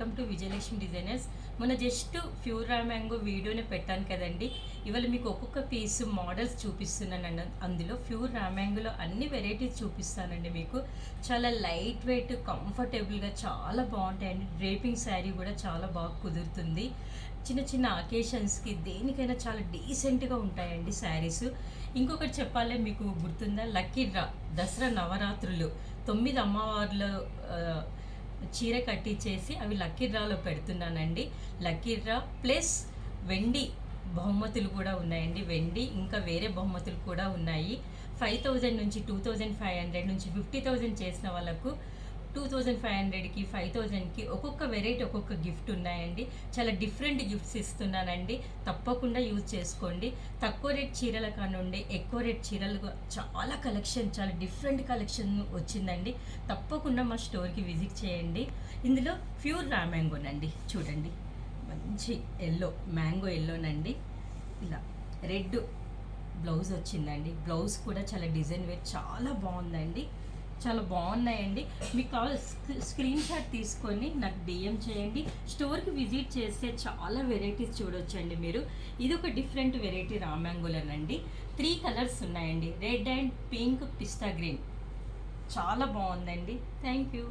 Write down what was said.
Welcome to Vijayalakshmi designers. మొన్న just pure raw mango వీడియోనే పెట్టాను కదండి. ఇవాళ మీకు ఒక్కొక్క పీస్ మోడల్స్ చూపిస్తున్నానండి. అందులో ప్యూర్ రా మ్యాంగోలో అన్ని వెరైటీస్ చూపిస్తానండి. మీకు చాలా లైట్ వెయిట్ కంఫర్టబుల్గా చాలా బాగుంటాయండి. డ్రేపింగ్ శారీ కూడా చాలా బాగా కుదురుతుంది. చిన్న చిన్న అకేషన్స్కి దేనికైనా చాలా డీసెంట్గా ఉంటాయండి శారీస్. ఇంకొకటి చెప్పాలి, మీకు గుర్తుందా, లక్కీ డ్రా దసరా నవరాత్రులు 9 అమ్మవార్లు చీర కట్టించేసి అవి లక్కీ డ్రాలో పెడుతున్నానండి. లక్కీ డ్రా ప్లస్ వెండి బహుమతులు కూడా ఉన్నాయండి. వెండి ఇంకా వేరే బహుమతులు కూడా ఉన్నాయి. 5000 నుంచి 2500 నుంచి 50,000 చేసిన వాళ్ళకు 2500కి 5000కి ఒక్కొక్క వెరైటీ ఒక్కొక్క గిఫ్ట్ ఉన్నాయండి. చాలా డిఫరెంట్ గిఫ్ట్స్ ఇస్తున్నానండి. తప్పకుండా యూజ్ చేసుకోండి. తక్కువ రేట్ చీరల కానుండి ఎక్కువ రేట్ చీరలు చాలా కలెక్షన్, చాలా డిఫరెంట్ కలెక్షన్ వచ్చిందండి. తప్పకుండా మా స్టోర్కి విజిట్ చేయండి. ఇందులో ప్యూర్ రా మ్యాంగోనండి, చూడండి మంచి ఎల్లో మ్యాంగో ఎల్లోనండి. ఇలా రెడ్ బ్లౌజ్ వచ్చిందండి. బ్లౌజ్ కూడా చాలా డిజైన్ వేర్ చాలా బాగుందండి. చాలా బాగున్నాయండి. మీకు కావాలి స్క్రీన్ షాట్ తీసుకొని నాకు డిఎం చేయండి. స్టోర్కి విజిట్ చేస్తే చాలా వెరైటీస్ చూడొచ్చండి మీరు. ఇది ఒక డిఫరెంట్ వెరైటీ రా మ్యాంగోలోనండి. 3 కలర్స్ ఉన్నాయండి, red and pink, pista green. చాలా బాగుందండి. Thank you.